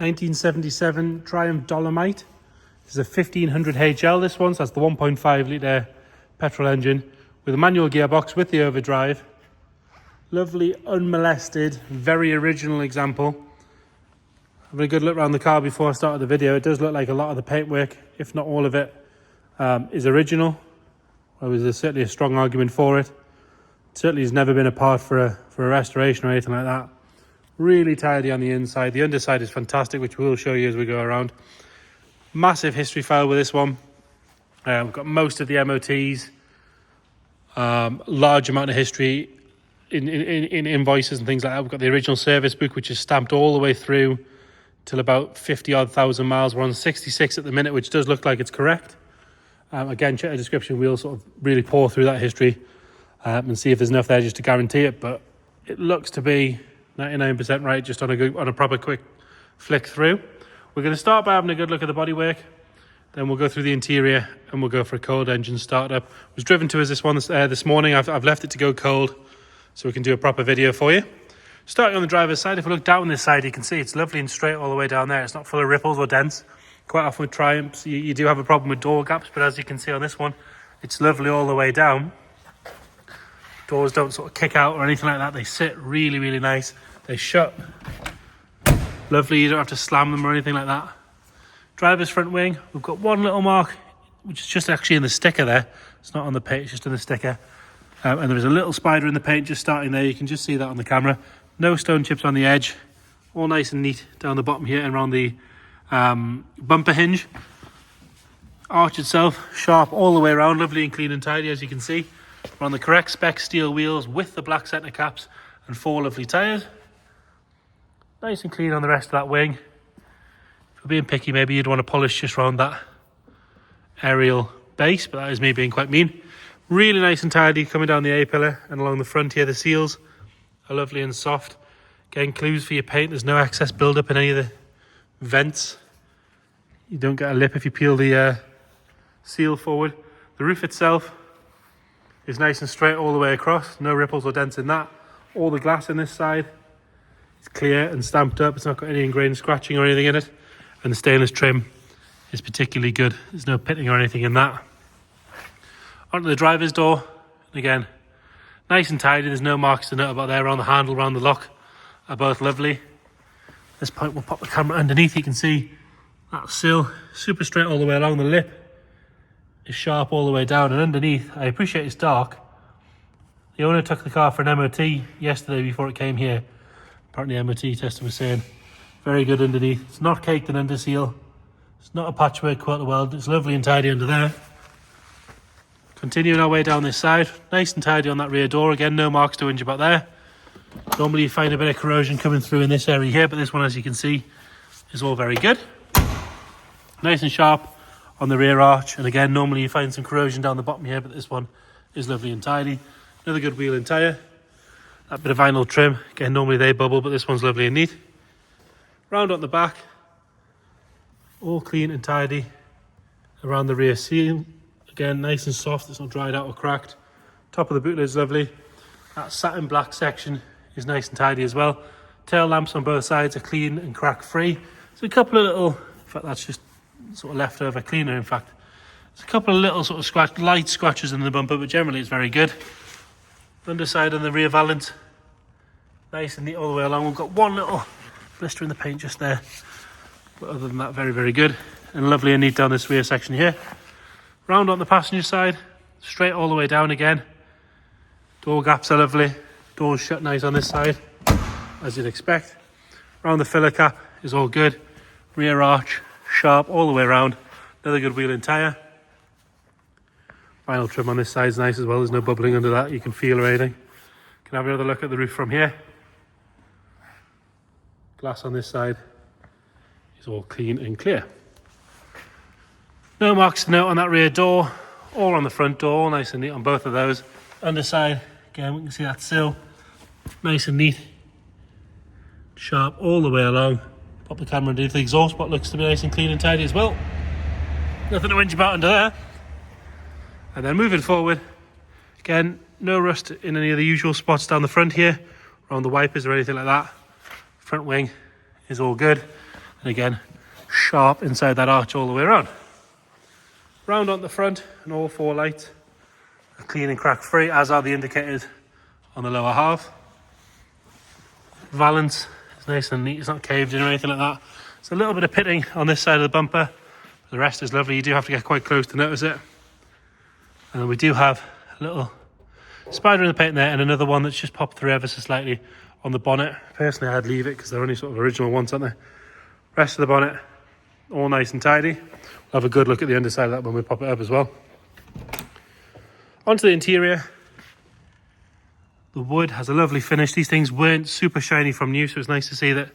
1977 Triumph Dolomite. This is a 1500 HL, this one, so that's the 1.5 litre petrol engine with a manual gearbox with the overdrive. Lovely, unmolested, very original example. Having a good look around the car before I started the video, it does look like a lot of the paintwork, if not all of it, is original. Well, there's certainly a strong argument for it. Certainly has never been a part for a restoration or anything like that. Really tidy on the inside. The underside is fantastic, which we'll show you as we go around. Massive history file with this one. We've got most of the MOTs, large amount of history in invoices and things like that. We've got the original service book, which is stamped all the way through till about 50-odd thousand miles. We're on 66 at the minute, which does look like it's correct. Again, check the description. We'll sort of really pour through that history and see if there's enough there just to guarantee it. But it looks to be 99% right, just on a proper quick flick through. We're going to start by having a good look at the bodywork. Then we'll go through the interior and we'll go for a cold engine startup. It was driven to us this morning. I've left it to go cold so we can do a proper video for you. Starting on the driver's side, if we look down this side, you can see it's lovely and straight all the way down there. It's not full of ripples or dents. Quite often with Triumphs, you do have a problem with door gaps, but as you can see on this one, it's lovely all the way down. Doors don't sort of kick out or anything like that. They sit really, really nice. They shut lovely. You don't have to slam them or anything like that. Driver's front wing, we've got one little mark, which is just actually in the sticker there. It's not on the paint, it's just in the sticker. And there is a little spider in the paint just starting there. You can just see that on the camera. No stone chips on the edge. All nice and neat down the bottom here and around the bumper hinge. Arch itself, sharp all the way around. Lovely and clean and tidy, as you can see. We're on the correct spec steel wheels with the black centre caps and 4 lovely tyres. Nice and clean on the rest of that wing. If you're being picky, maybe you'd want to polish just around that aerial base, but that is me being quite mean. Really nice and tidy coming down the A-pillar and along the front here. The seals are lovely and soft. Getting clues for your paint. There's no excess build-up in any of the vents. You don't get a lip if you peel the seal forward. The roof itself is nice and straight all the way across. No ripples or dents in that. All the glass in this side is clear and stamped up. It's not got any ingrained scratching or anything in it. And the stainless trim is particularly good. There's no pitting or anything in that. Onto the driver's door. Again, nice and tidy. There's no marks to note about there. Around the handle, around the lock are both lovely. At this point, we'll pop the camera underneath. You can see that sill, super straight all the way along. The lip is sharp all the way down. And underneath, I appreciate it's dark. The owner took the car for an MOT yesterday before it came here. Apparently MOT tester was saying very good underneath. It's not caked in under seal. It's not a patchwork quarter weld. It's lovely and tidy under there. Continuing our way down this side, nice and tidy on that rear door. Again, no marks to whinge about there. Normally you find a bit of corrosion coming through in this area here, but this one, as you can see, is all very good. Nice and sharp on the rear arch. And again, normally you find some corrosion down the bottom here, but this one is lovely and tidy. Another good wheel and tyre. That bit of vinyl trim. Again, normally they bubble, but this one's lovely and neat. Round on the back. All clean and tidy around the rear seal. Again, nice and soft. It's not dried out or cracked. Top of the boot lid is lovely. That satin black section is nice and tidy as well. Tail lamps on both sides are clean and crack free. There's a couple of little, in fact that's just sort of leftover cleaner in fact. There's a couple of little sort of light scratches in the bumper, but generally it's very good. Underside on the rear valance, nice and neat all the way along. We've got one little blister in the paint just there, but other than that, very, very good. And lovely and neat down this rear section here. Round on the passenger side, straight all the way down again. Door gaps are lovely. Doors shut nice on this side, as you'd expect. Round the filler cap is all good. Rear arch, sharp all the way around. Another good wheel and tyre. Vinyl trim on this side is nice as well. There's no bubbling under that you can feel or anything. Can have another look at the roof from here. Glass on this side is all clean and clear. No marks to note on that rear door or on the front door. All nice and neat on both of those. Underside, again, we can see that sill. Nice and neat. Sharp all the way along. Pop the camera underneath. The exhaust pot looks to be nice and clean and tidy as well. Nothing to whinge about under there. And then moving forward, again, no rust in any of the usual spots down the front here, around the wipers or anything like that. Front wing is all good. And again, sharp inside that arch all the way around. Round on the front and all 4 lights are clean and crack free, as are the indicators on the lower half. Valance is nice and neat, it's not caved in or anything like that. It's a little bit of pitting on this side of the bumper. The rest is lovely. You do have to get quite close to notice it. And we do have a little spider in the paint there, and another one that's just popped through ever so slightly on the bonnet. Personally, I'd leave it because they're only sort of original ones, aren't they? Rest of the bonnet, all nice and tidy. We'll have a good look at the underside of that when we pop it up as well. Onto the interior. The wood has a lovely finish. These things weren't super shiny from new, so it's nice to see that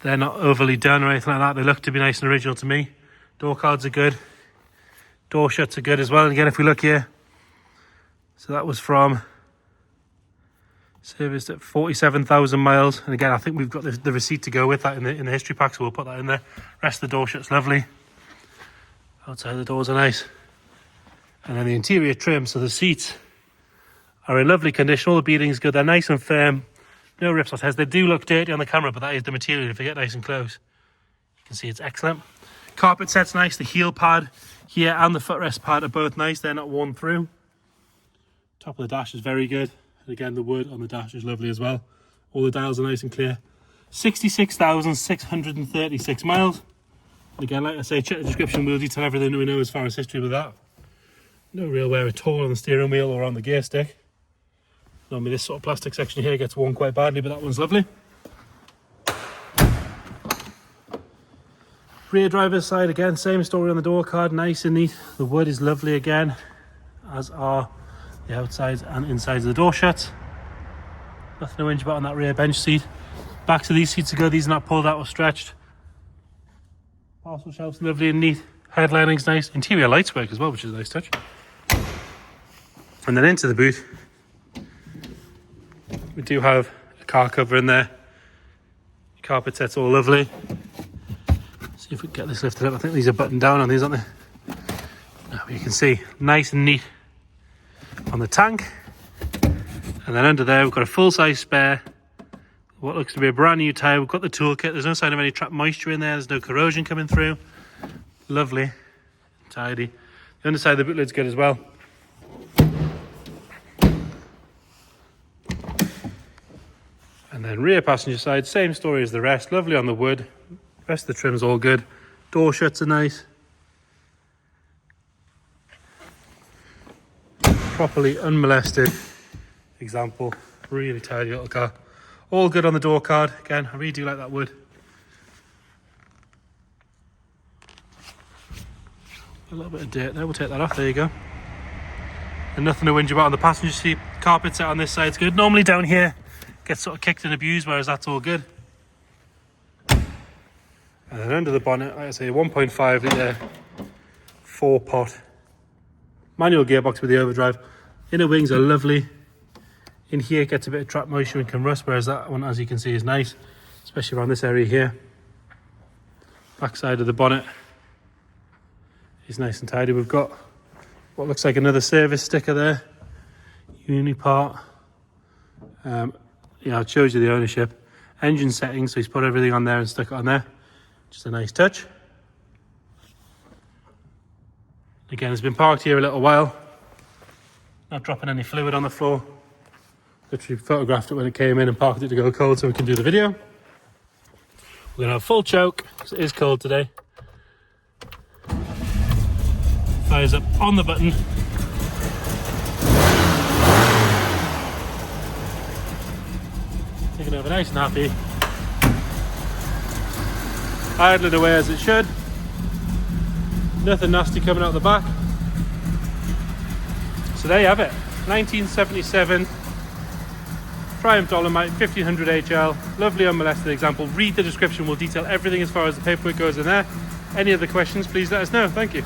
they're not overly done or anything like that. They look to be nice and original to me. Door cards are good. Door shuts are good as well. And again, if we look here, so that was from serviced at 47,000 miles. And again, I think we've got the receipt to go with that in the history pack, so we'll put that in there. Rest of the door shut's lovely. Outside the doors are nice. And then the interior trim, so the seats are in lovely condition. All the beading's good. They're nice and firm. No rips or tears. They do look dirty on the camera, but that is the material. If you get nice and close, you can see it's excellent. Carpet set's nice. The heel pad here and the footrest pad are both nice. They're not worn through. Top of the dash is very good. And again, the wood on the dash is lovely as well. All the dials are nice and clear. 66,636 miles. And again, like I say, check the description. We'll detail everything we know as far as history with that. No real wear at all on the steering wheel or on the gear stick. Normally this sort of plastic section here gets worn quite badly, but that one's lovely. Rear driver's side, again, same story on the door card, nice and neat. The wood is lovely again, as are the outsides and insides of the door shuts. Nothing to whinge about on that rear bench seat. Backs of these seats are good, these are not pulled out or stretched. Parcel shelves lovely and neat. Headlining's nice. Interior lights work as well, which is a nice touch. And then into the boot, we do have a car cover in there. Carpet set's all lovely. See if we can get this lifted up. I think these are buttoned down on these, aren't they? Now you can see, nice and neat on the tank. And then under there, we've got a full-size spare. What looks to be a brand new tyre. We've got the toolkit. There's no sign of any trapped moisture in there. There's no corrosion coming through. Lovely, tidy. The underside of the boot lid's good as well. And then rear passenger side, same story as the rest. Lovely on the wood. Rest of the trim's all good. Door shuts are nice. Properly unmolested example. Really tidy little car. All good on the door card. Again, I really do like that wood. A little bit of dirt there, we'll take that off, there you go. And nothing to whinge about on the passenger seat. Carpet set on this side's good. Normally down here, gets sort of kicked and abused, whereas that's all good. And then under the bonnet, like I say, 1.5 litre, 4-pot. Manual gearbox with the overdrive. Inner wings are lovely. In here, it gets a bit of trapped moisture and can rust, whereas that one, as you can see, is nice. Especially around this area here. Back side of the bonnet is nice and tidy. We've got what looks like another service sticker there. Unipart. Yeah, it shows you the ownership. Engine settings, so he's put everything on there and stuck it on there. Just a nice touch. Again, it's been parked here a little while. Not dropping any fluid on the floor. Literally photographed it when it came in and parked it to go cold so we can do the video. We're going to have full choke, because it is cold today. Fires up on the button. Taking over nice and happy. Idling away as it should. Nothing nasty coming out the back. So there you have it. 1977 Triumph Dolomite 1500 HL. Lovely unmolested example. Read the description, we'll detail everything as far as the paperwork goes in there. Any other questions, please let us know. Thank you.